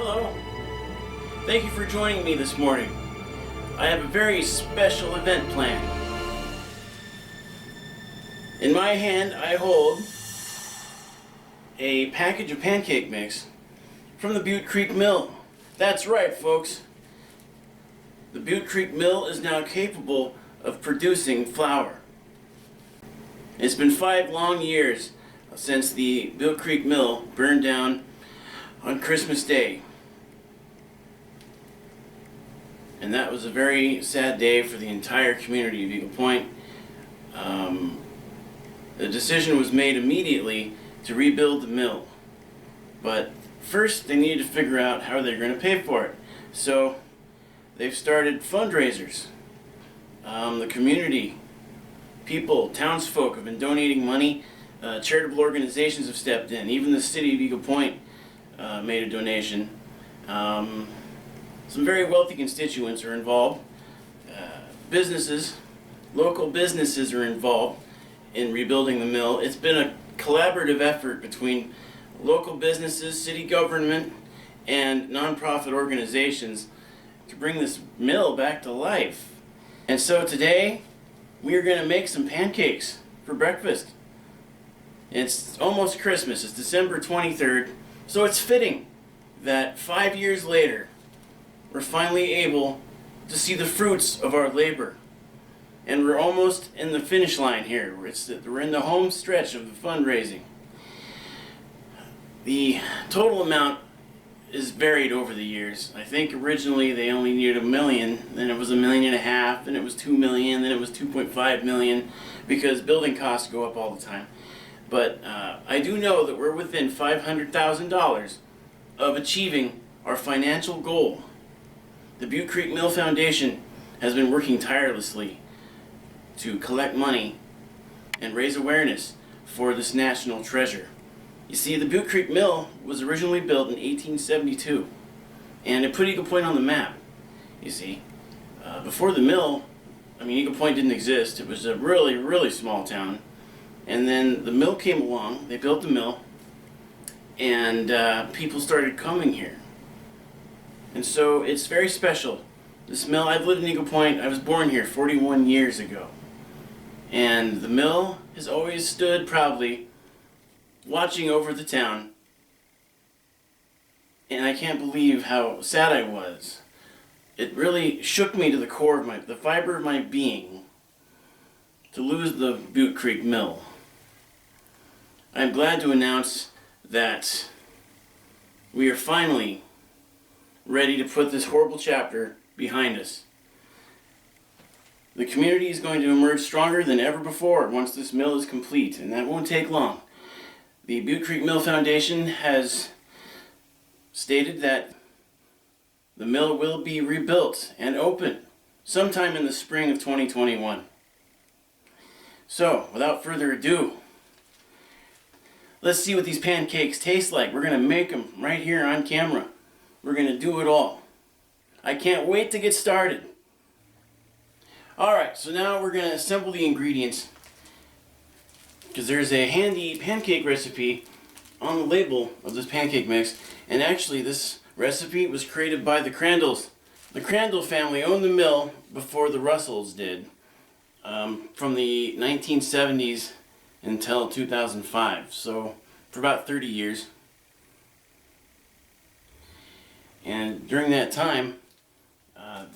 Hello. Thank you for joining me this morning. I have a very special event planned. In my hand, I hold a package of pancake mix from the Butte Creek Mill. That's right, folks. The Butte Creek Mill is now capable of producing flour. It's been 5 long years since the Butte Creek Mill burned down on Christmas Day. And that was a very sad day for the entire community of Eagle Point. The decision was made immediately to rebuild the mill. But first they needed to figure out how they're going to pay for it. So they've started fundraisers. The community, people, townsfolk have been donating money. Charitable organizations have stepped in. Even the city of Eagle Point made a donation. Some very wealthy constituents are involved. Businesses, local businesses are involved in rebuilding the mill. It's been a collaborative effort between local businesses, city government, and nonprofit organizations to bring this mill back to life. And so today, we are going to make some pancakes for breakfast. It's almost Christmas. It's December 23rd, so it's fitting that 5 years later, we're finally able to see the fruits of our labor. And we're almost in the finish line here. We're in the home stretch of the fundraising. The total amount is varied over the years. I think originally they only needed $1 million, then it was $1.5 million, then it was $2 million, then it was $2.5 million, because building costs go up all the time. But I do know that we're within $500,000 of achieving our financial goal. The Butte Creek Mill Foundation has been working tirelessly to collect money and raise awareness for this national treasure. You see, the Butte Creek Mill was originally built in 1872, and it put Eagle Point on the map. You see, before the mill, Eagle Point didn't exist. It was a really, really small town. And then the mill came along, they built the mill, and people started coming here. And so it's very special. This mill, I've lived in Eagle Point, I was born here 41 years ago. And the mill has always stood proudly, watching over the town. And I can't believe how sad I was. It really shook me to the core of the fiber of my being to lose the Butte Creek Mill. I'm glad to announce that we are finally ready to put this horrible chapter behind us. The community is going to emerge stronger than ever before once this mill is complete, and that won't take long. The Butte Creek Mill Foundation has stated that the mill will be rebuilt and open sometime in the spring of 2021. So, without further ado, let's see what these pancakes taste like. We're going to make them right here on camera. We're going to do it all. I can't wait to get started. Alright, so now we're going to assemble the ingredients, because there's a handy pancake recipe on the label of this pancake mix. And actually this recipe was created by the Crandalls. The Crandall family owned the mill before the Russells did, from the 1970s until 2005, so for about 30 years. And during that time,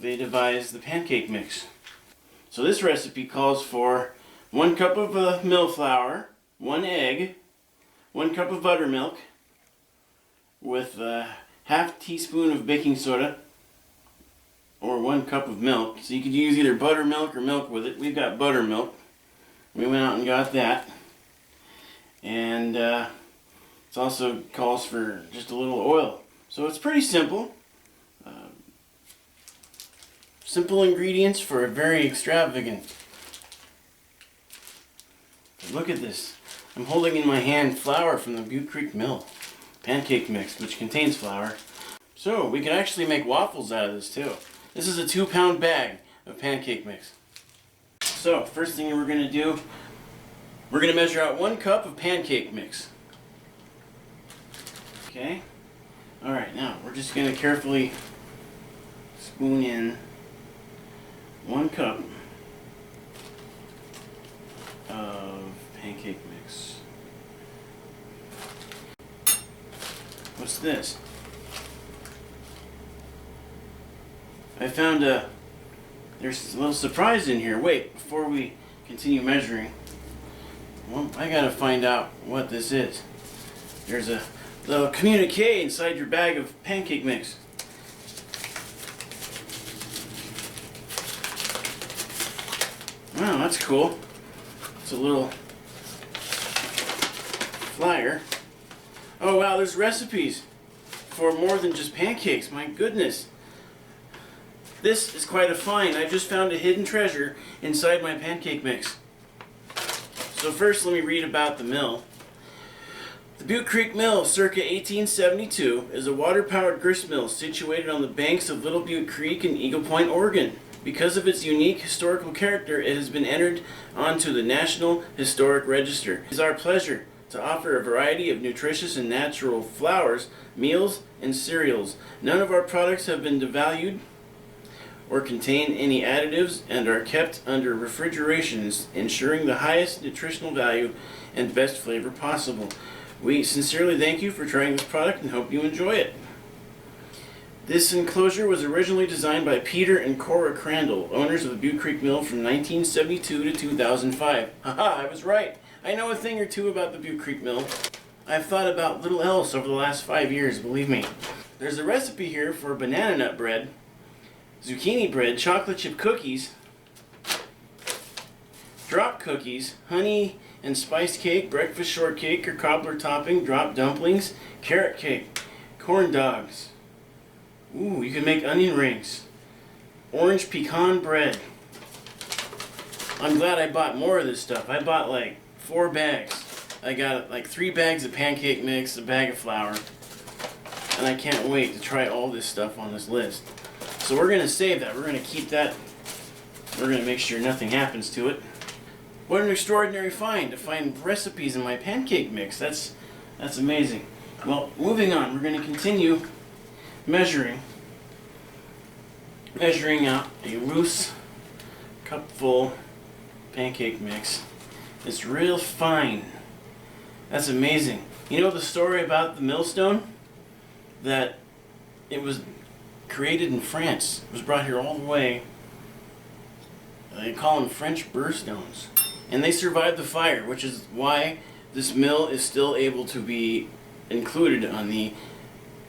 they devised the pancake mix. So this recipe calls for 1 cup of mill flour, 1 egg, 1 cup of buttermilk, with a half teaspoon of baking soda, or 1 cup of milk. So you could use either buttermilk or milk with it. We've got buttermilk. We went out and got that. And it also calls for just a little oil. So it's pretty simple. Simple ingredients for a very extravagant. Look at this. I'm holding in my hand flour from the Butte Creek Mill pancake mix, which contains flour. So we can actually make waffles out of this too. This is a 2-pound bag of pancake mix. So first thing we're going to do, we're going to measure out 1 cup of pancake mix. Okay. Alright, now we're just going to carefully spoon in 1 cup of pancake mix. What's this? I found there's a little surprise in here. Wait, before we continue measuring, well, I gotta find out what this is. There's a little communique inside your bag of pancake mix. Wow, that's cool. It's a little flyer. Oh wow, there's recipes for more than just pancakes. My goodness. This is quite a find. I just found a hidden treasure inside my pancake mix. So first let me read about the mill. The Butte Creek Mill, circa 1872, is a water-powered grist mill situated on the banks of Little Butte Creek in Eagle Point, Oregon. Because of its unique historical character, it has been entered onto the National Historic Register. It is our pleasure to offer a variety of nutritious and natural flours, meals, and cereals. None of our products have been devalued or contain any additives and are kept under refrigeration, ensuring the highest nutritional value and best flavor possible. We sincerely thank you for trying this product and hope you enjoy it. This enclosure was originally designed by Peter and Cora Crandall, owners of the Butte Creek Mill from 1972 to 2005. Haha, I was right. I know a thing or two about the Butte Creek Mill. I've thought about little else over the last 5 years, believe me. There's a recipe here for banana nut bread, zucchini bread, chocolate chip cookies, drop cookies, honey and spice cake, breakfast shortcake or cobbler topping, drop dumplings, carrot cake, corn dogs. Ooh, you can make onion rings, orange pecan bread. I'm glad I bought more of this stuff. I bought like 4 bags. I got like 3 bags of pancake mix, a bag of flour, and I can't wait to try all this stuff on this list. So we're going to save that. We're going to keep that. We're going to make sure nothing happens to it. What an extraordinary find to find recipes in my pancake mix. That's amazing. Well, moving on, we're going to continue measuring out a loose cupful pancake mix. It's real fine. That's amazing. You know the story about the millstone? That it was created in France. It was brought here all the way. They call them French burrstones. And they survived the fire, which is why this mill is still able to be included on the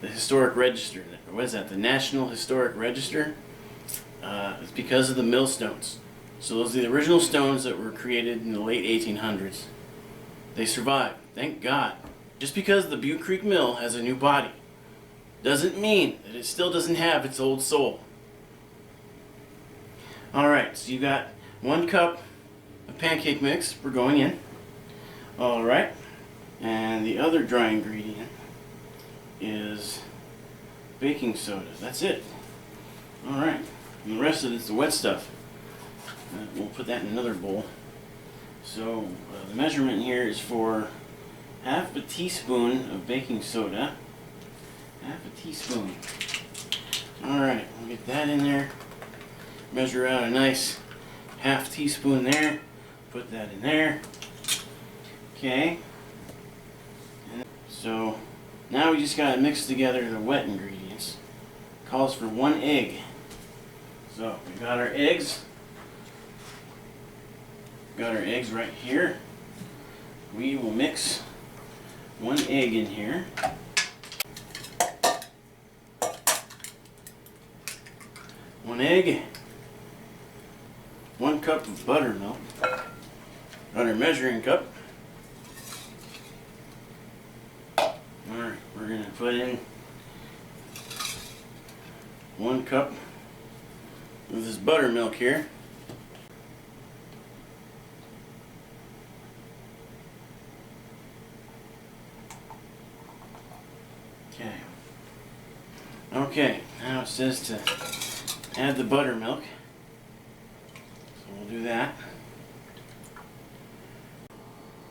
historic register. What is that? The National Historic Register? It's because of the millstones. So those are the original stones that were created in the late 1800s. They survived. Thank God. Just because the Butte Creek Mill has a new body doesn't mean that it still doesn't have its old soul. Alright, so you got 1 cup of pancake mix. We're going in. Alright. And the other dry ingredient is baking soda. That's it. Alright. And the rest of it's the wet stuff. We'll put that in another bowl. So the measurement here is for half a teaspoon of baking soda. Half a teaspoon. Alright, we'll get that in there. Measure out a nice half teaspoon there. Put that in there. Okay. And so now we just got to mix together the wet ingredients. Calls for 1 egg. So we got our eggs. Got our eggs right here. We will mix 1 egg in here. One egg, 1 cup of buttermilk, butter measuring cup. Alright, we're going to put in 1 cup of this buttermilk here. Okay, now it says to add the buttermilk. So we'll do that.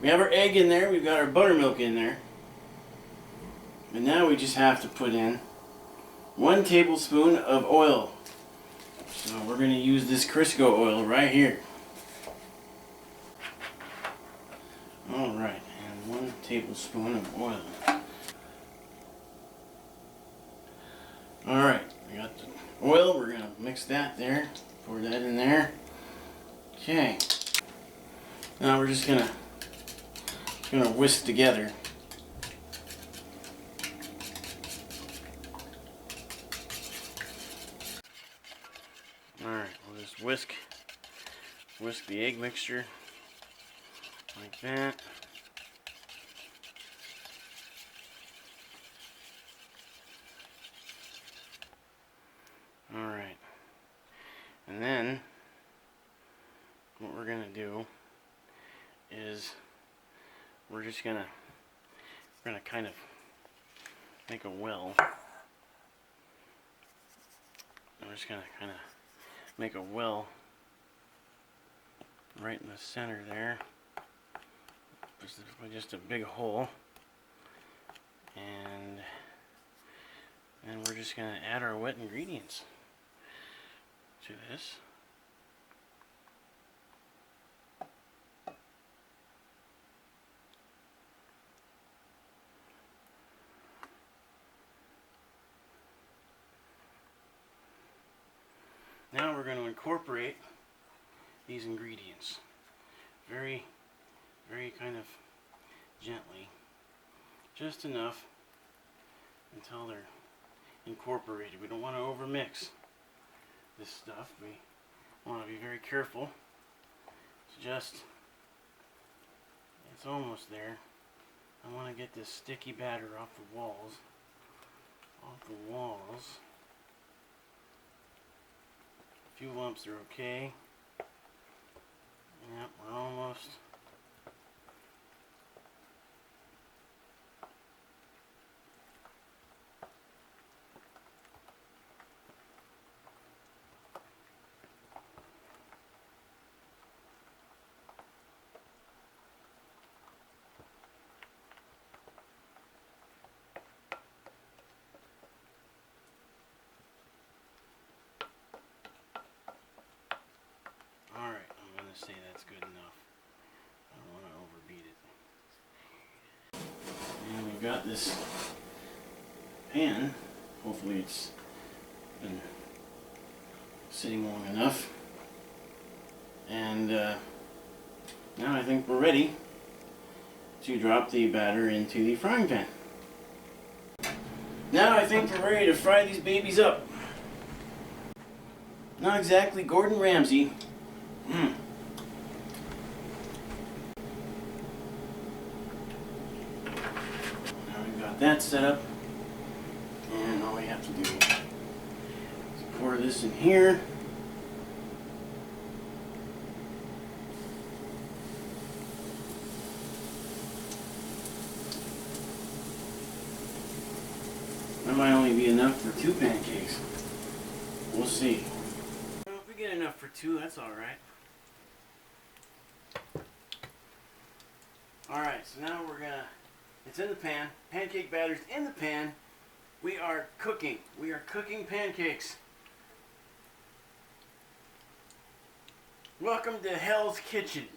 We have our egg in there, we've got our buttermilk in there. And now we just have to put in 1 tablespoon of oil. So we're going to use this Crisco oil right here. Alright, and 1 tablespoon of oil. Alright, we got the oil, we're going to mix that there, pour that in there. Okay, now we're just going to whisk together. Alright, we'll just whisk the egg mixture like that. Alright, and then what we're going to do is we're going to kind of make a well. I'm just going to kind of make a well right in the center there. Just a big hole. And then we're just going to add our wet ingredients to this. Now we're going to incorporate these ingredients very kind of gently, just enough until they're incorporated. We don't want to overmix this stuff. We want to be very careful. It's almost there. I want to get this sticky batter off the walls. A few lumps are okay. Yep, we're almost. Say that's good enough. I don't want to overbeat it. And we've got this pan. Hopefully it's been sitting long enough. And now I think we're ready to drop the batter into the frying pan. Now I think we're ready to fry these babies up. Not exactly Gordon Ramsay. That set up, and all we have to do is pour this in here. That might only be enough for 2 pancakes. We'll see. Well, if we get enough for 2, that's all right. All right, so now we're gonna. It's in the pan. Pancake batter's in the pan. We are cooking. We are cooking pancakes. Welcome to Hell's Kitchen.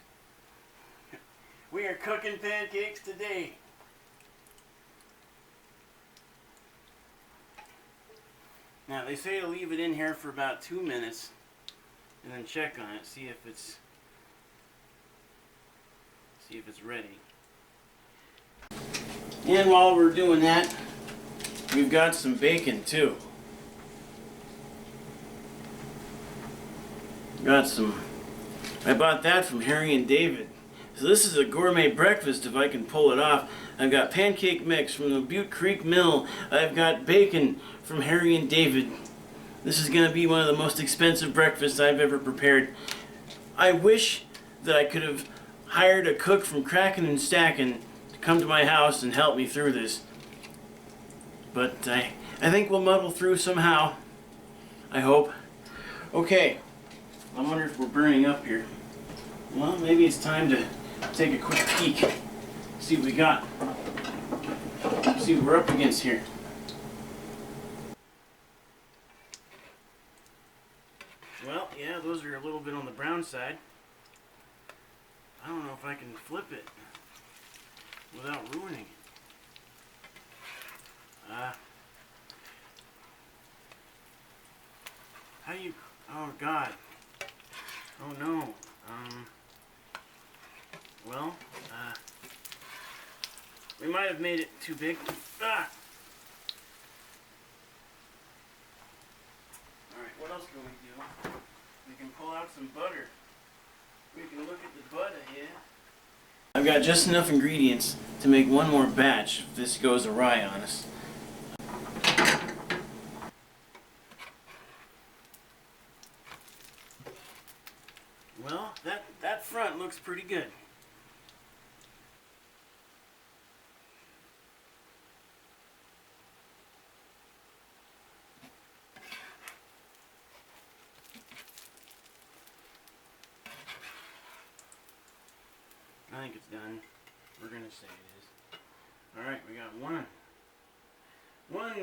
We are cooking pancakes today. Now they say to leave it in here for about 2 minutes and then check on it, see if it's ready. And while we're doing that, we've got some bacon too. I bought that from Harry and David. So this is a gourmet breakfast if I can pull it off. I've got pancake mix from the Butte Creek Mill. I've got bacon from Harry and David. This is going to be one of the most expensive breakfasts I've ever prepared. I wish that I could have hired a cook from Crackin' and Stackin' come to my house and help me through this. But I think we'll muddle through somehow. I hope. Okay. I wonder if we're burning up here. Well, maybe it's time to take a quick peek. See what we got. Let's see what we're up against here. Well, yeah, those are a little bit on the brown side. I don't know if I can flip it without ruining it. How do you... Oh, God. Oh, no. Well, we might have made it too big. Ah! Alright, what else can we do? We can pull out some butter. We can look at the butter here. I've got just enough ingredients to make one more batch if this goes awry on us. Well, that front looks pretty good. I think it's done. We're gonna say it is. Alright, we got one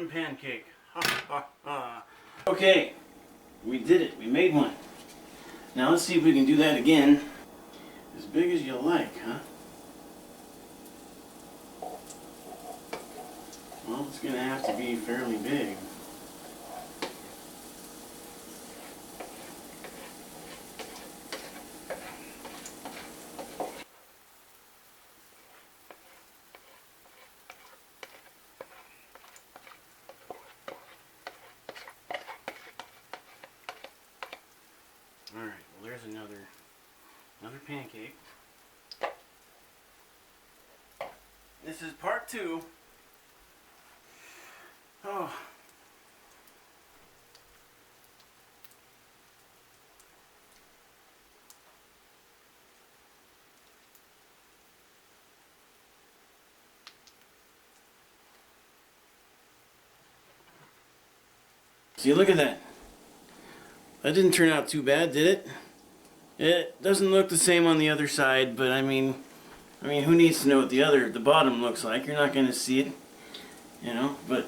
pancake. Ha ha ha. Okay, we did it. We made one. Now let's see if we can do that again. As big as you like, huh? Well, it's gonna have to be fairly big. Alright, well there's another pancake. This is part 2. Oh. See, look at that. That didn't turn out too bad, did it? It doesn't look the same on the other side, but I mean, who needs to know what the bottom looks like? You're not going to see it, you know. But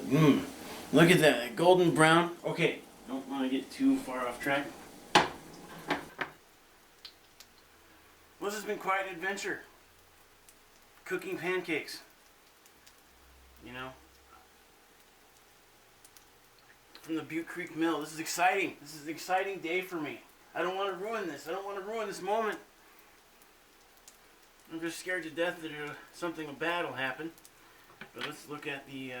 look at that golden brown. Okay, don't want to get too far off track. Well, this has been quite an adventure. Cooking pancakes, you know. From the Butte Creek Mill. This is exciting. This is an exciting day for me. I don't want to ruin this. I don't want to ruin this moment. I'm just scared to death that something bad will happen. But let's look at the,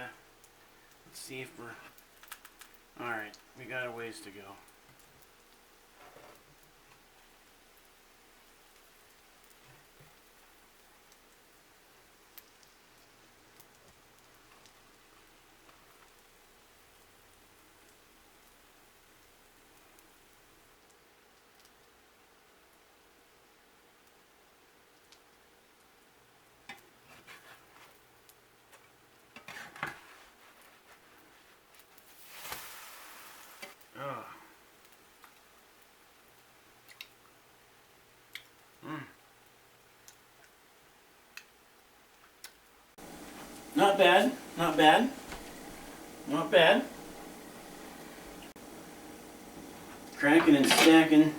let's see if we're... Alright, we got a ways to go. Not bad, not bad, not bad. Cracking and stacking.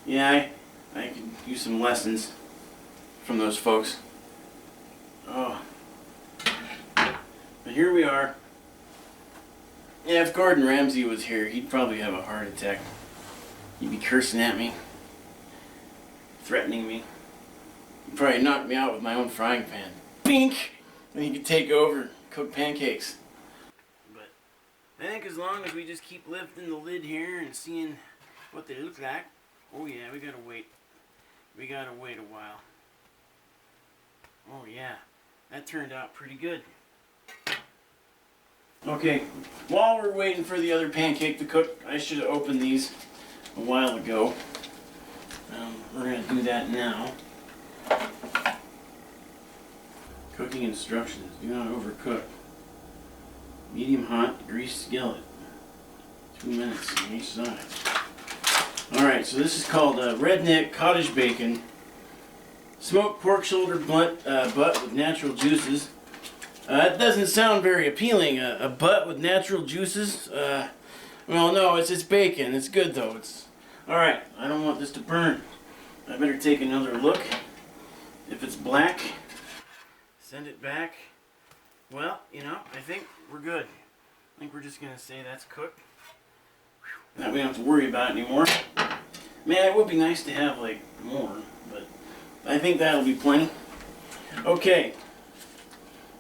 Yeah, I could use some lessons from those folks. Oh. But here we are. Yeah, if Gordon Ramsay was here, he'd probably have a heart attack. He'd be cursing at me, threatening me. He'd probably knock me out with my own frying pan. Bink! And he could take over and cook pancakes. But I think as long as we just keep lifting the lid here and seeing what they look like. Oh yeah, we gotta wait. We gotta wait a while. Oh yeah, that turned out pretty good. Okay, while we're waiting for the other pancake to cook, I should have opened these a while ago. We're gonna do that now. Cooking instructions. Do not overcook. Medium hot, greased skillet. 2 minutes on each side. Alright, so this is called Redneck Cottage Bacon. Smoked pork shoulder butt with natural juices. It doesn't sound very appealing. A butt with natural juices? Well, no, it's bacon. It's good, though. Alright, I don't want this to burn. I better take another look. If it's black, send it back. Well, you know, I think we're good. I think we're just going to say that's cooked. Now we don't have to worry about it anymore. Man, it would be nice to have, like, more, but I think that'll be plenty. Okay.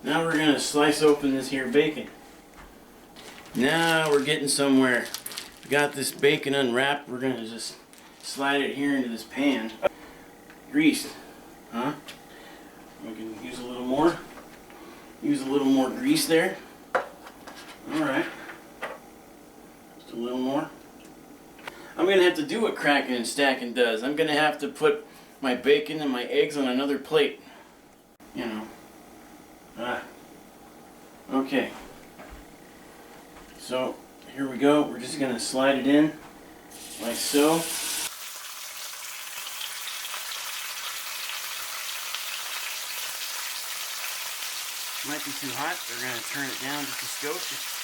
Now we're going to slice open this here bacon. Now we're getting somewhere. We got this bacon unwrapped. We're going to just slide it here into this pan. Greased. Huh? We can use a little more. Use a little more grease there. Alright. Just a little more. I'm going to have to do what cracking and stacking does. I'm going to have to put my bacon and my eggs on another plate. You know. Okay. So, here we go. We're just going to slide it in, like so. Might be too hot. We're going to turn it down just a skosh.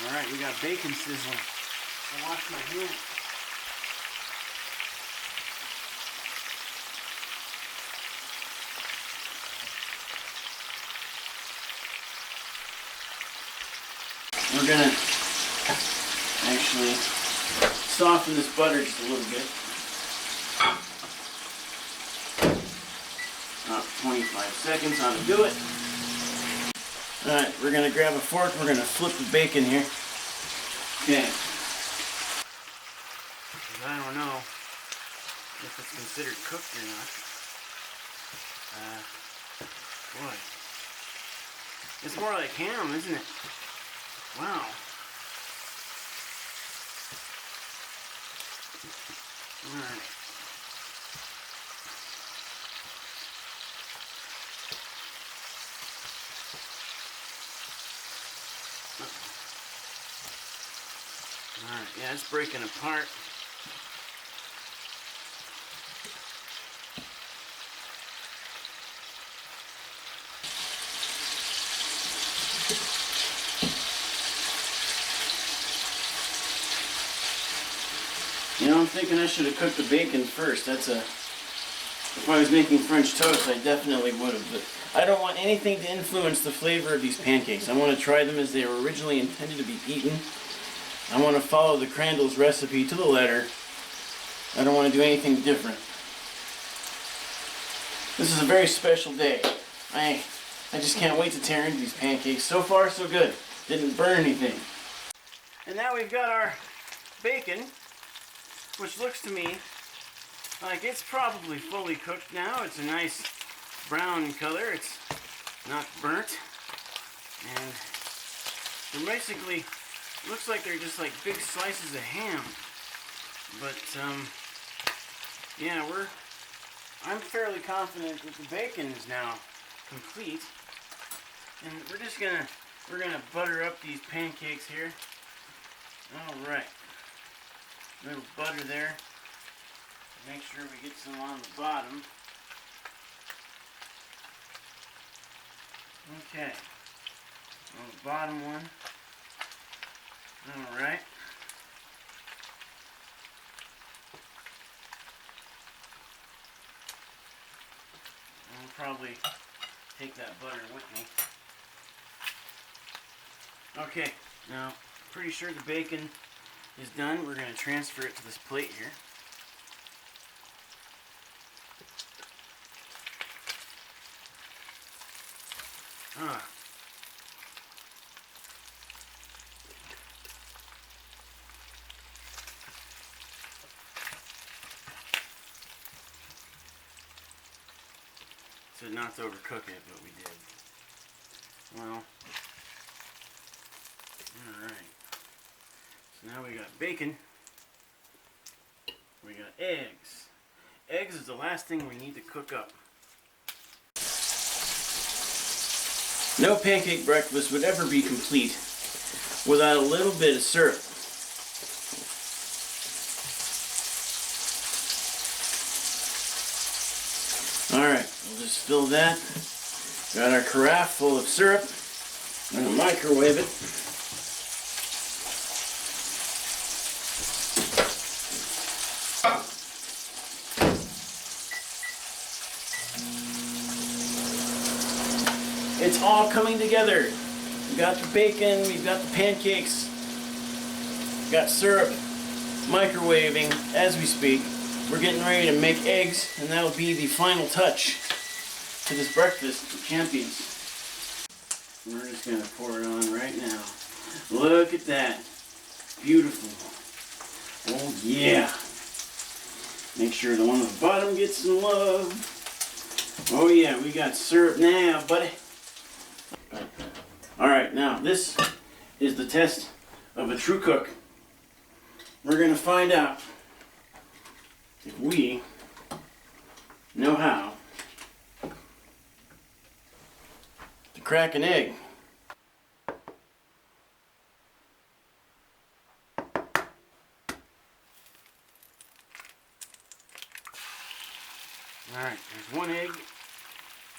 Alright, we got bacon sizzling. I'll wash my hands. We're going to actually soften this butter just a little bit. About 25 seconds on to do it. Alright, we're going to grab a fork, we're going to flip the bacon here. Okay. I don't know if it's considered cooked or not. Boy. It's more like ham, isn't it? Wow. Alright. Alright, yeah, it's breaking apart. You know, I'm thinking I should have cooked the bacon first. If I was making French toast, I definitely would have. But I don't want anything to influence the flavor of these pancakes. I want to try them as they were originally intended to be eaten. I want to follow the Crandall's recipe to the letter. I don't want to do anything different. This is a very special day. I just can't wait to tear into these pancakes. So far, so good. Didn't burn anything. And now we've got our bacon, which looks to me like it's probably fully cooked now. It's a nice brown color. It's not burnt. And they're basically, looks like they're just like big slices of ham. But, yeah, I'm fairly confident that the bacon is now complete. And we're gonna butter up these pancakes here. Alright. A little butter there. Make sure we get some on the bottom. Okay. On the bottom one. Alright. I'll probably take that butter with me. Okay, now pretty sure the bacon is done. We're going to transfer it to this plate here. So not to overcook it, but we did. Well, alright. So now we got bacon. We got eggs. Eggs is the last thing we need to cook up. No pancake breakfast would ever be complete without a little bit of syrup. Alright, we'll just fill that. Got our carafe full of syrup. I'm going to microwave it. It's all coming together. We've got the bacon, we've got the pancakes, we've got syrup, microwaving as we speak. We're getting ready to make eggs, and that'll be the final touch to this breakfast for champions. We're just going to pour it on right now. Look at that. Beautiful. Oh yeah. Make sure the one on the bottom gets some love. Oh yeah, we got syrup now, buddy. Alright, now this is the test of a true cook. We're going to find out if we know how to crack an egg. Alright, there's one egg,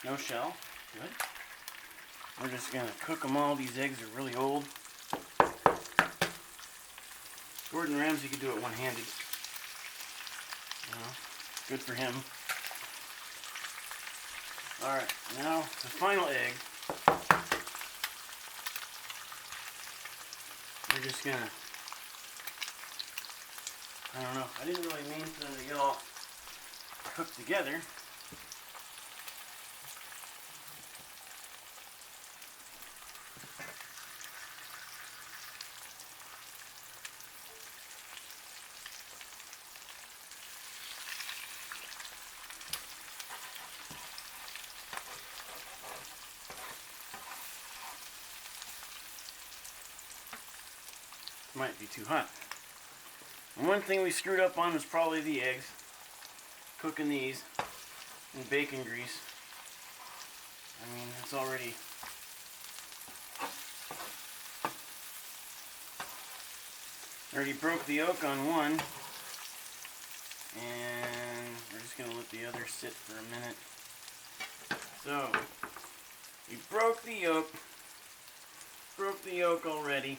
no shell. Good. We're just going to cook them all. These eggs are really old. Gordon Ramsay could do it one-handed. Good for him. Alright, now the final egg. We're just gonna, I don't know, I didn't really mean for them to get all cooked together. Might be too hot. And one thing we screwed up on was probably the eggs. Cooking these in bacon grease. I mean, it's already broke the yolk on one, and we're just gonna let the other sit for a minute. So we broke the yolk already.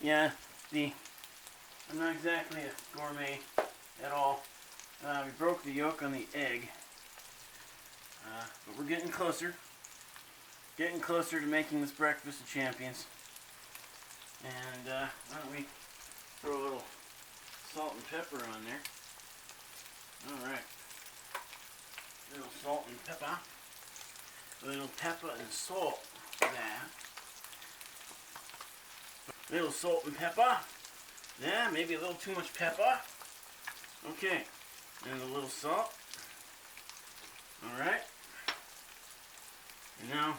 Yeah, I'm not exactly a gourmet at all. We broke the yolk on the egg, but we're getting closer to making this breakfast of champions. And why don't we throw a little salt and pepper on there. Alright, a little salt and pepper, a little pepper and salt there. Little salt and pepper. Yeah, maybe a little too much pepper. Okay. And a little salt. Alright. And now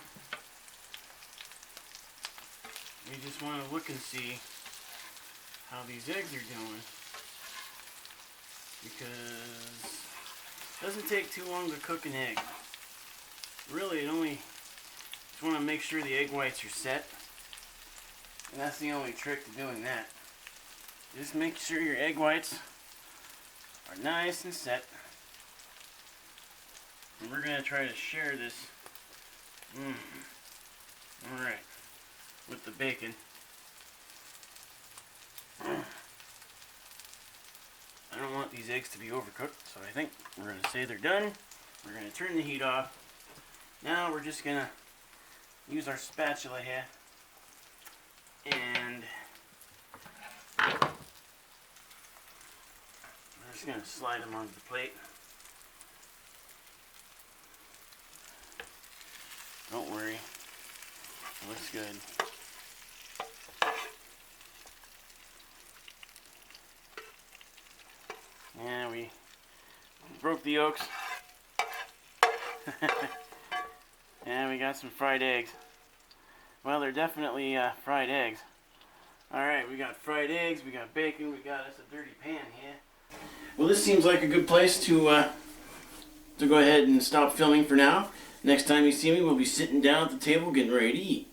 we just want to look and see how these eggs are doing. Because it doesn't take too long to cook an egg. Really, just want to make sure the egg whites are set. And that's the only trick to doing that. Just make sure your egg whites are nice and set. And we're going to try to share this alright, with the bacon. I don't want these eggs to be overcooked, so I think we're going to say they're done. We're going to turn the heat off. Now we're just going to use our spatula here. And I'm just going to slide them onto the plate. Don't worry, it looks good. Yeah, we broke the yolks. And we got some fried eggs. Well, they're definitely fried eggs. Alright, we got fried eggs, we got bacon, we got us a dirty pan here. Well, this seems like a good place to go ahead and stop filming for now. Next time you see me, we'll be sitting down at the table getting ready to eat.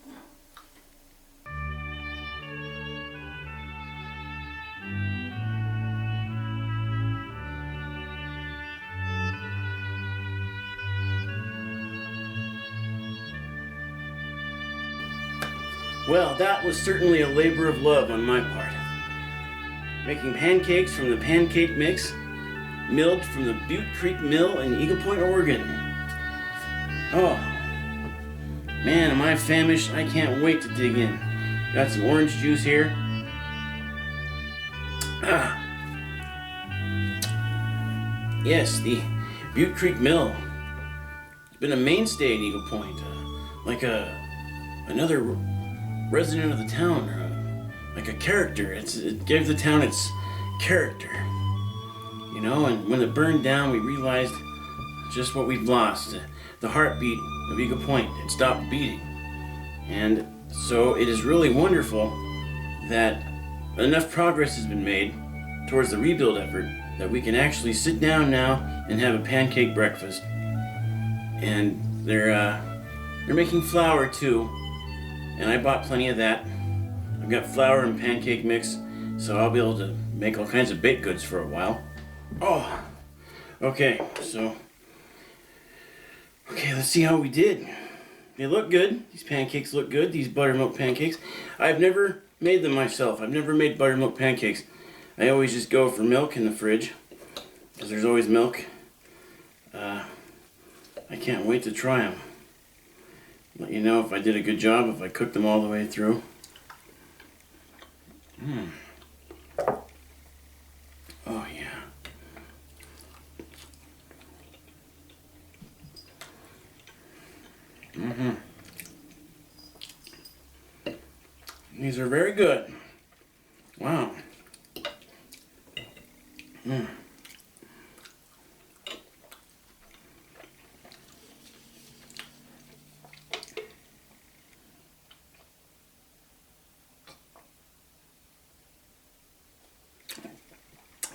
Well, that was certainly a labor of love on my part. Making pancakes from the pancake mix, milled from the Butte Creek Mill in Eagle Point, Oregon. Oh, man, am I famished? I can't wait to dig in. Got some orange juice here. Ah, yes, the Butte Creek Mill. It's been a mainstay in Eagle Point, like another resident of the town, like a character. It gave the town its character, you know. And when it burned down, we realized just what we'd lost. The heartbeat of Eagle Point had stopped beating, and so it is really wonderful that enough progress has been made towards the rebuild effort that we can actually sit down now and have a pancake breakfast. And they're making flour too, and I bought plenty of that. I've got flour and pancake mix, so I'll be able to make all kinds of baked goods for a while. Oh, okay, let's see how we did. They look good. These pancakes look good, these buttermilk pancakes. I've never made them myself. I've never made buttermilk pancakes. I always just go for milk in the fridge, because there's always milk. I can't wait to try them. Let you know if I did a good job, if I cooked them all the way through. Oh yeah. These are very good. Wow.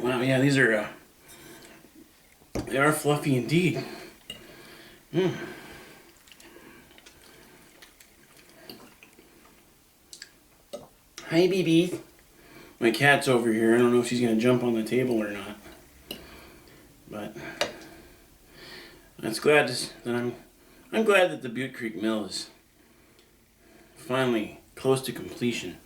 Wow, yeah, these are, they are fluffy indeed. Hi, BB. My cat's over here. I don't know if she's going to jump on the table or not. But that's glad that I'm glad that the Butte Creek Mill is finally close to completion.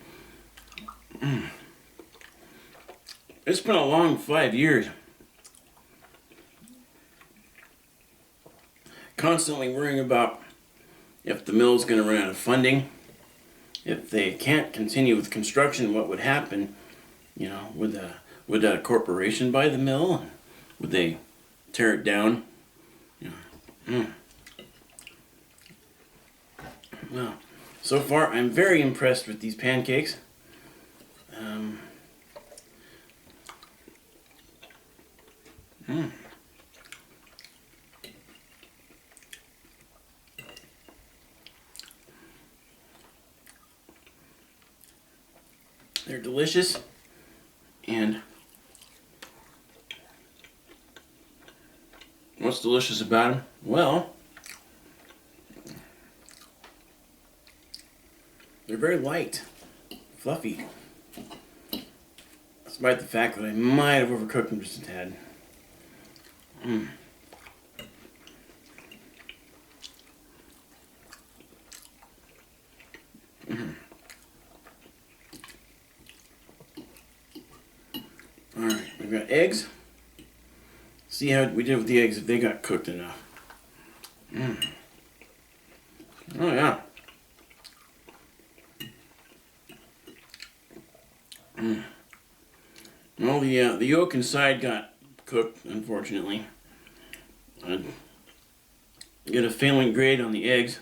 It's been a long 5 years. Constantly worrying about if the mill's going to run out of funding. If they can't continue with construction, what would happen? You know, would a corporation buy the mill? Would they tear it down? You know. Well, so far I'm very impressed with these pancakes. They're delicious, and what's delicious about them? Well, they're very light, fluffy, despite the fact that I might have overcooked them just a tad. Alright, we've got eggs. See how we did with the eggs, if they got cooked enough. Oh yeah. Well, the yolk inside got cooked, unfortunately. I'd get a failing grade on the eggs.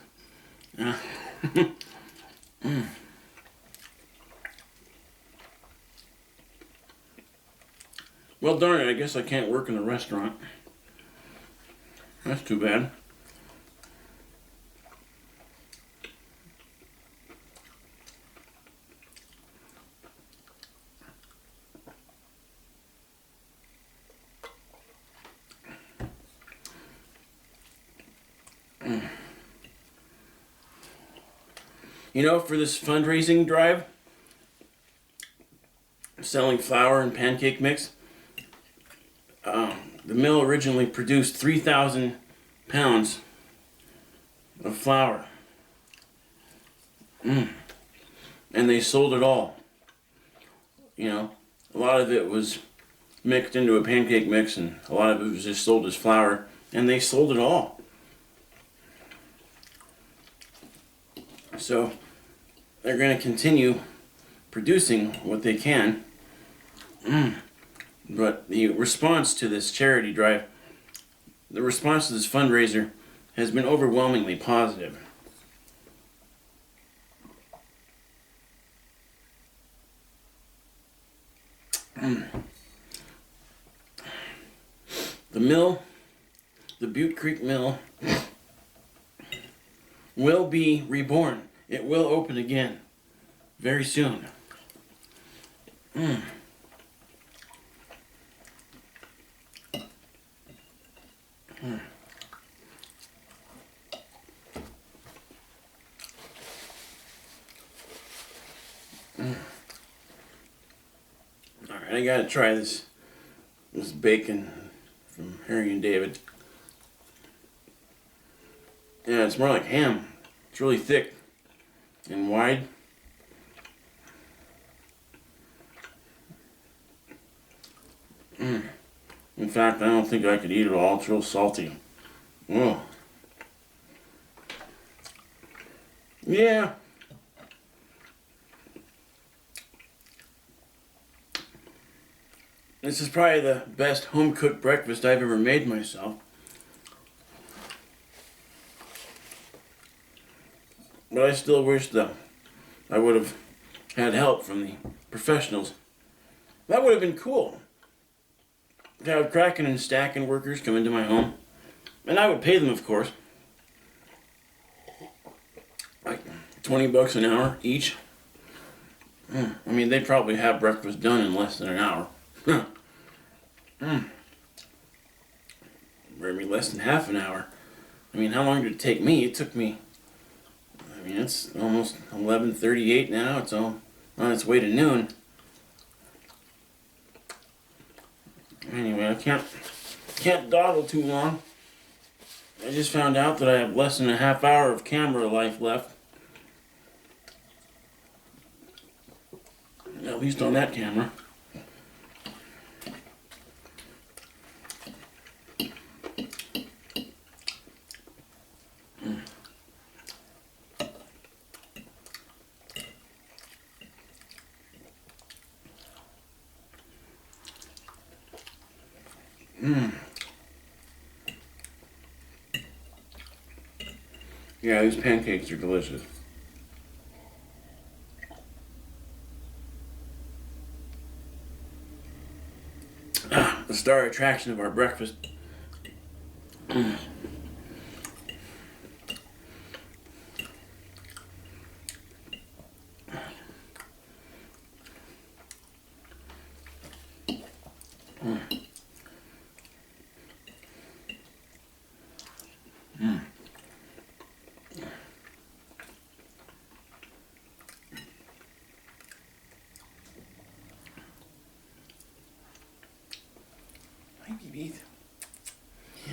Well, darn it, I guess I can't work in a restaurant. That's too bad. You know, for this fundraising drive, selling flour and pancake mix, the mill originally produced 3,000 pounds of flour. And they sold it all. You know, a lot of it was mixed into a pancake mix, and a lot of it was just sold as flour, and they sold it all. So they're going to continue producing what they can. But the response to this charity drive, the response to this fundraiser has been overwhelmingly positive. The mill, the Butte Creek Mill, will be reborn. It will open again very soon. Alright, I gotta try this bacon from Harry and David. Yeah, it's more like ham. It's really thick and wide. In fact, I don't think I could eat it all. It's real salty. Oh. Yeah. This is probably the best home-cooked breakfast I've ever made myself. But I still wish, though, I would have had help from the professionals. That would have been cool. To have cracking and stacking workers come into my home. And I would pay them, of course. Like $20 an hour each. I mean, they'd probably have breakfast done in less than an hour. Maybe less than half an hour. I mean, how long did it take me? It took me, I mean, it's almost 11:38 now. It's all on its way to noon. Anyway, I can't dawdle too long. I just found out that I have less than a half hour of camera life left. At least on that camera. Yeah, these pancakes are delicious. The star attraction of our breakfast.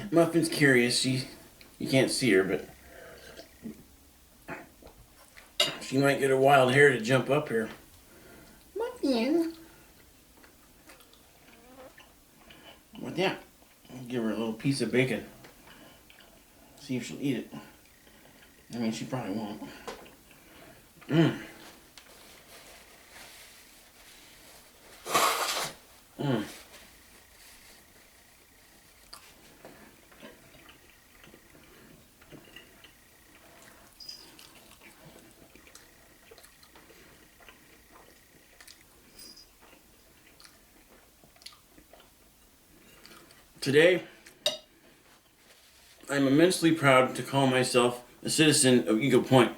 Muffin's curious. You can't see her, but she might get a wild hair to jump up here. Muffin. Well, yeah. I'll give her a little piece of bacon. See if she'll eat it. I mean, she probably won't. Today, I'm immensely proud to call myself a citizen of Eagle Point.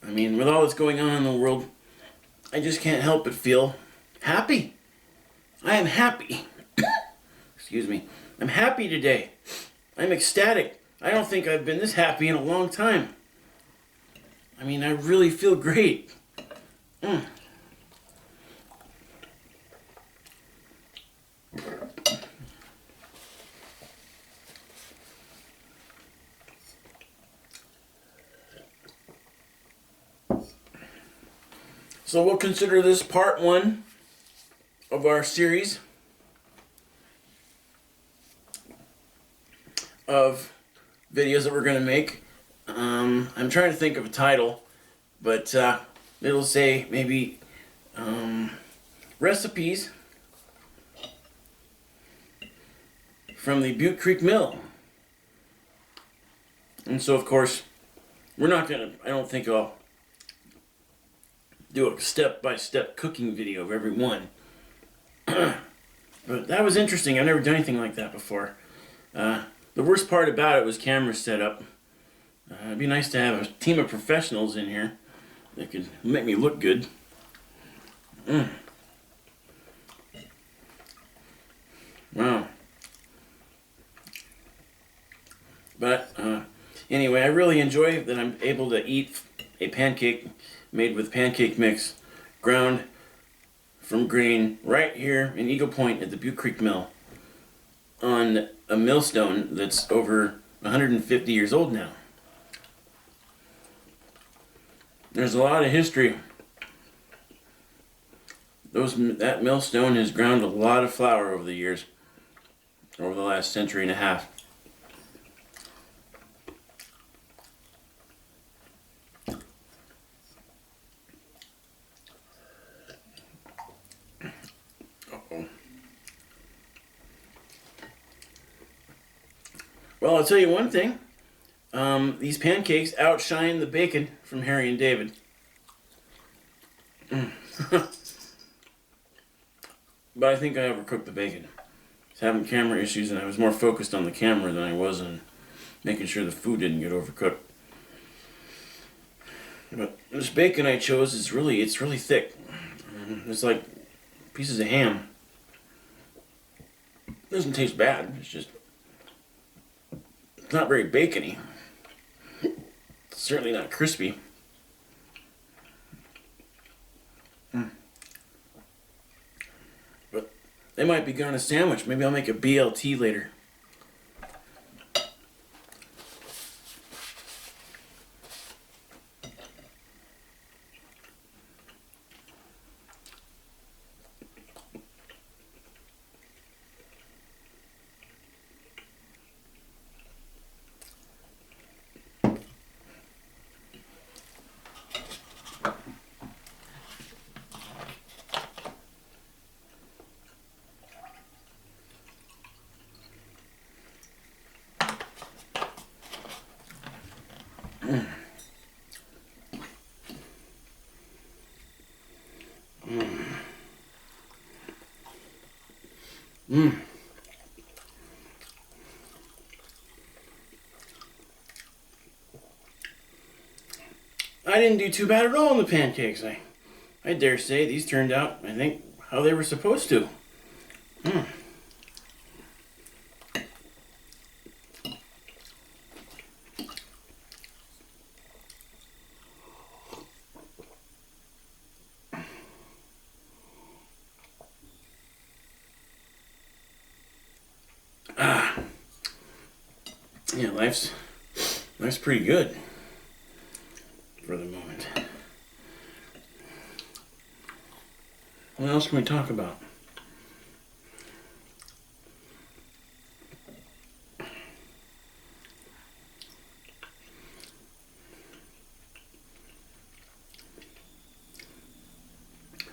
I mean, with all that's going on in the world, I just can't help but feel happy. I am happy. Excuse me. I'm happy today. I'm ecstatic. I don't think I've been this happy in a long time. I mean, I really feel great. Mm. So we'll consider this part 1 of our series of videos that we're going to make. I'm trying to think of a title, but it'll say maybe recipes from the Butte Creek Mill. And so, of course, we're not going to, I don't think I'll do a step-by-step cooking video of every one. But that was interesting. I've never done anything like that before. The worst part about it was camera setup. It'd be nice to have a team of professionals in here that could make me look good. Wow. But anyway, I really enjoy that I'm able to eat a pancake made with pancake mix, ground from grain right here in Eagle Point at the Butte Creek Mill on a millstone that's over 150 years old now. There's a lot of history. That millstone has ground a lot of flour over the years, over the last century and a half. Well, I'll tell you one thing. These pancakes outshine the bacon from Harry and David. But I think I overcooked the bacon. I was having camera issues and I was more focused on the camera than I was on making sure the food didn't get overcooked. But this bacon I chose is really thick. It's like pieces of ham. It doesn't taste bad. It's not very bacony. It's certainly not crispy. But they might be good on a sandwich. Maybe I'll make a BLT later. I didn't do too bad at all in the pancakes. I dare say these turned out, I think, how they were supposed to. Yeah, life's pretty good for the moment. What else can we talk about?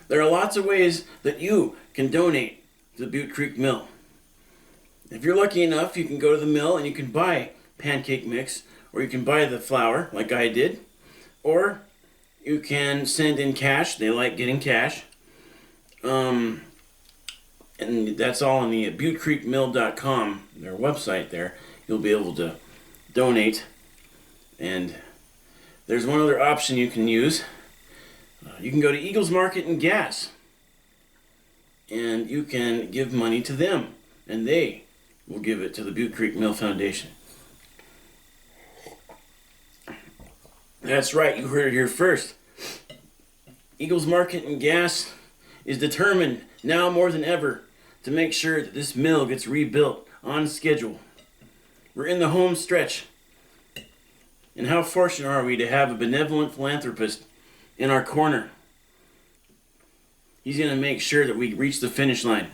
There are lots of ways that you can donate to the Butte Creek Mill. If you're lucky enough, you can go to the mill and you can buy pancake mix, or you can buy the flour like I did, or you can send in cash. They like getting cash. And that's all on the buttecreekmill.com, their website there. You'll be able to donate. And there's one other option you can use. You can go to Eagles Market and Gas, and you can give money to them, and they we'll give it to the Butte Creek Mill Foundation. That's right, you heard it here first. Eagles Market and Gas is determined now more than ever to make sure that this mill gets rebuilt on schedule. We're in the home stretch. And how fortunate are we to have a benevolent philanthropist in our corner? He's going to make sure that we reach the finish line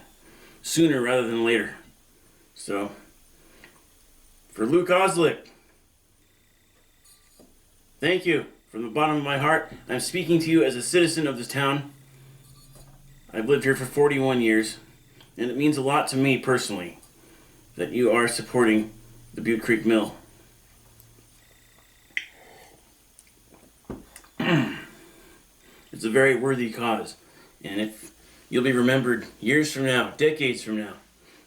sooner rather than later. So, for Luke Oslick, thank you from the bottom of my heart. I'm speaking to you as a citizen of this town. I've lived here for 41 years, and it means a lot to me personally that you are supporting the Butte Creek Mill. It's a very worthy cause, and if you'll be remembered years from now, decades from now,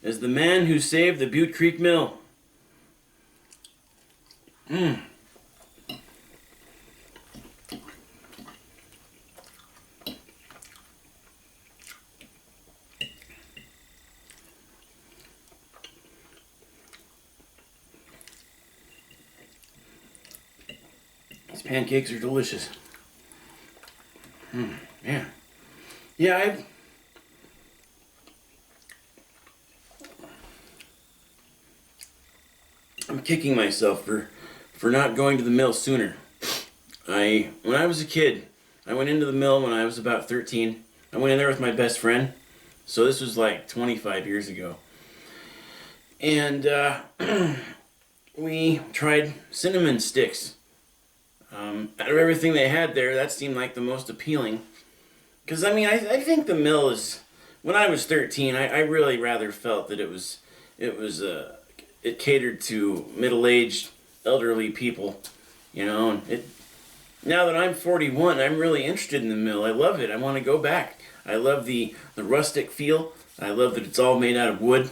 as the man who saved the Butte Creek Mill. These pancakes are delicious. Man. Yeah, I'm kicking myself for not going to the mill sooner. When I was a kid, I went into the mill when I was about 13. I went in there with my best friend. So this was like 25 years ago. And we tried cinnamon sticks. Out of everything they had there, that seemed like the most appealing. Because, I mean, I think the mill is... When I was 13, I really rather felt that it catered to middle-aged, elderly people, you know. And now that I'm 41, I'm really interested in the mill. I love it. I want to go back. I love the rustic feel. I love that it's all made out of wood,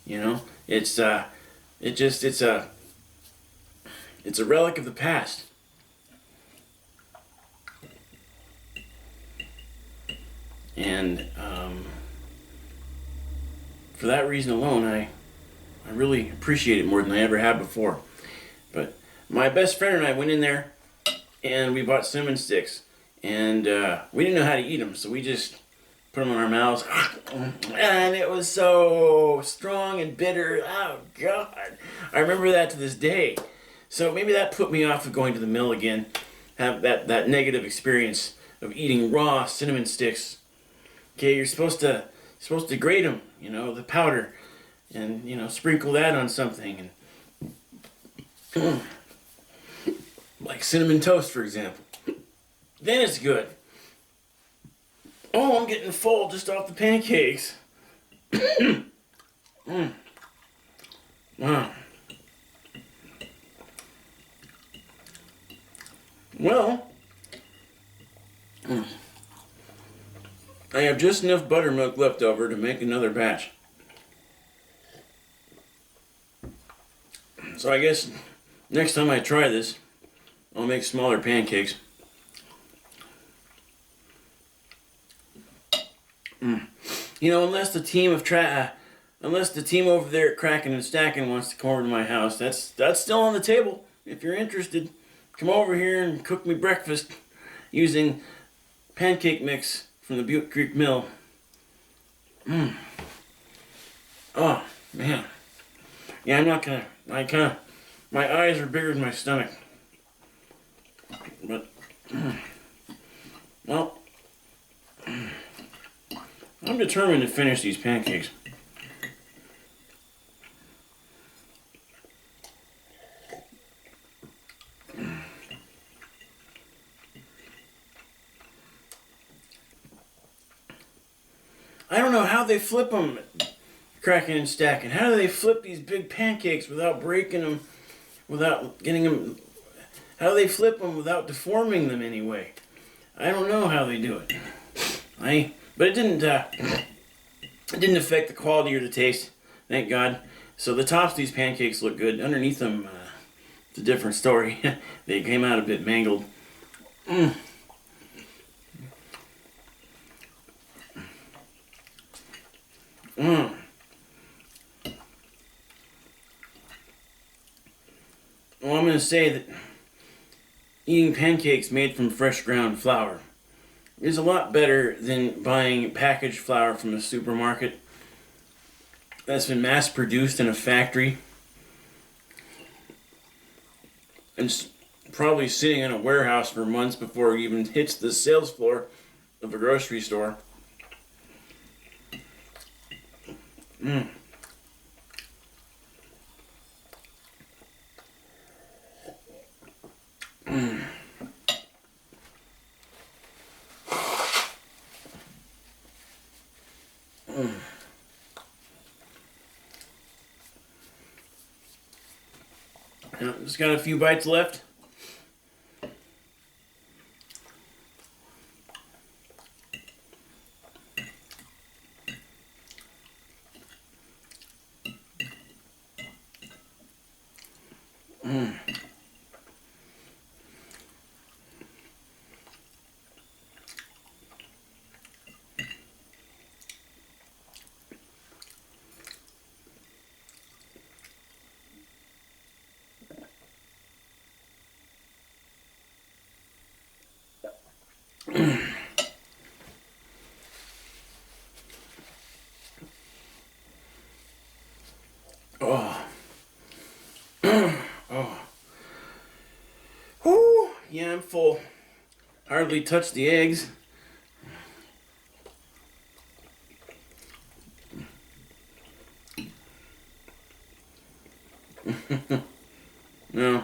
you know. It's a relic of the past. And for that reason alone, I really appreciate it more than I ever have before. But my best friend and I went in there, and we bought cinnamon sticks. And we didn't know how to eat them, so we just put them in our mouths. And it was so strong and bitter. Oh, God. I remember that to this day. So maybe that put me off of going to the mill again. Have that negative experience of eating raw cinnamon sticks. Okay, you're supposed to grate them, you know, the powder, and, you know, sprinkle that on something, and like cinnamon toast, for example. Then it's good. Oh, I'm getting full just off the pancakes. Wow. Well, I have just enough buttermilk left over to make another batch. So I guess next time I try this, I'll make smaller pancakes. You know, unless the team over there at Cracking and Stacking wants to come over to my house, that's still on the table. If you're interested, come over here and cook me breakfast using pancake mix from the Butte Creek Mill. Oh, man. Yeah, I'm not gonna, my eyes are bigger than my stomach. But, well, I'm determined to finish these pancakes. I don't know how they flip them, Cracking and Stacking. How do they flip these big pancakes without breaking them, without getting them... How do they flip them without deforming them anyway? I don't know how they do it. But it didn't affect the quality or the taste, thank God. So the tops of these pancakes look good. Underneath them, it's a different story. They came out a bit mangled. going to say that eating pancakes made from fresh ground flour is a lot better than buying packaged flour from a supermarket that's been mass produced in a factory and probably sitting in a warehouse for months before it even hits the sales floor of a grocery store. Mm. Mm. Mm. Now, just got a few bites left. Mm. Oh. Oh. Whew. Yeah, I'm full. Hardly touched the eggs. No.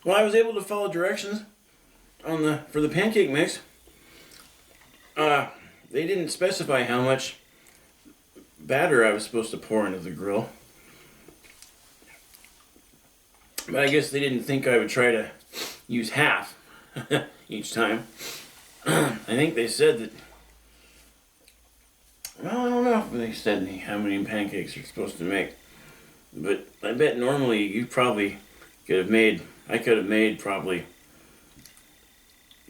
Well, I was able to follow directions for the pancake mix. They didn't specify how much batter I was supposed to pour into the grill. But I guess they didn't think I would try to use half each time. I think they said that, well, I don't know if they said how many pancakes you're supposed to make. But I bet normally you probably I could have made probably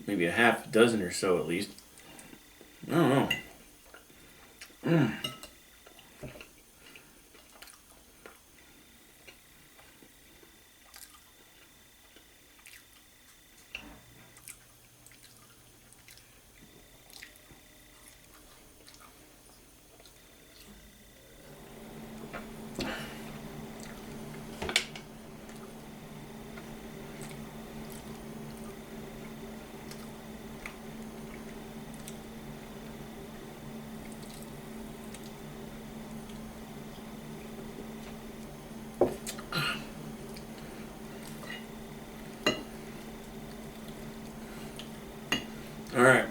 maybe a half dozen or so at least. I don't know. Mm. All right,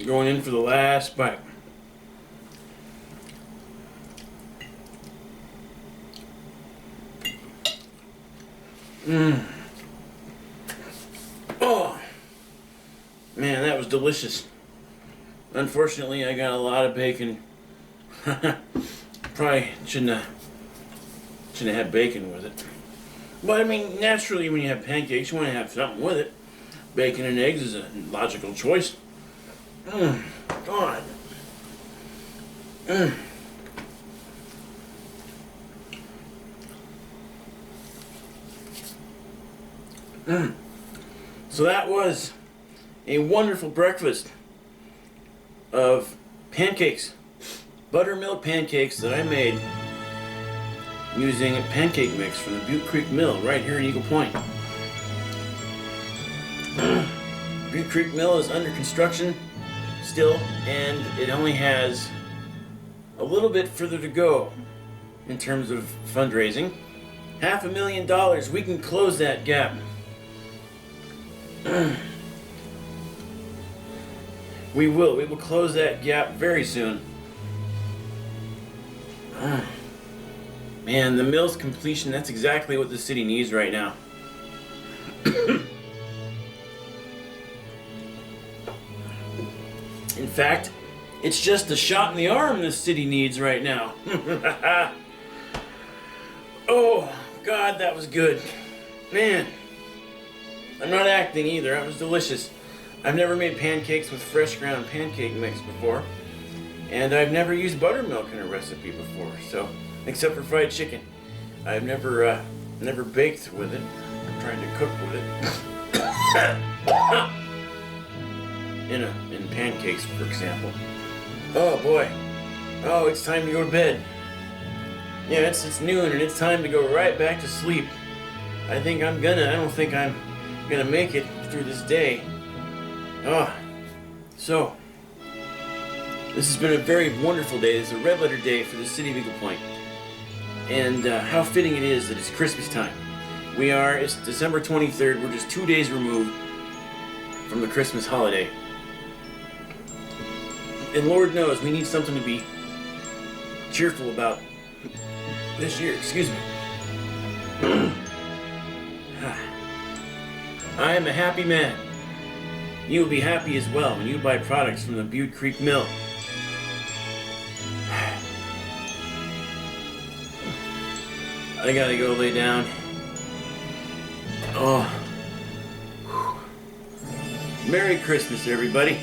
going in for the last bite. Mmm. Oh, man, that was delicious. Unfortunately, I got a lot of bacon. Probably shouldn't have had bacon with it. But I mean, naturally, when you have pancakes, you want to have something with it. Bacon and eggs is a logical choice. God. So that was a wonderful breakfast of pancakes, buttermilk pancakes that I made using a pancake mix from the Butte Creek Mill right here in Eagle Point. Butte Creek Mill is under construction still, and it only has a little bit further to go in terms of fundraising. $500,000, we can close that gap. We will close that gap very soon. Man, the mill's completion, that's exactly what the city needs right now. In fact, It's just the shot in the arm this city needs right now. Oh, God, that was good. Man, I'm not acting either. That was delicious. I've never made pancakes with fresh ground pancake mix before. And I've never used buttermilk in a recipe before, so, except for fried chicken. I've never baked with it. I'm trying to cook with it. in pancakes, for example. Oh boy. Oh, it's time to go to bed. Yeah, it's noon and it's time to go right back to sleep. I don't think I'm gonna make it through this day. So, this has been a very wonderful day. It's a red letter day for the city of Eagle Point. And how fitting it is that it's Christmas time. It's December 23rd, we're just 2 days removed from the Christmas holiday. And Lord knows we need something to be cheerful about this year. Excuse me. I am a happy man. You will be happy as well when you buy products from the Butte Creek Mill. I gotta go lay down. Oh. Merry Christmas, everybody.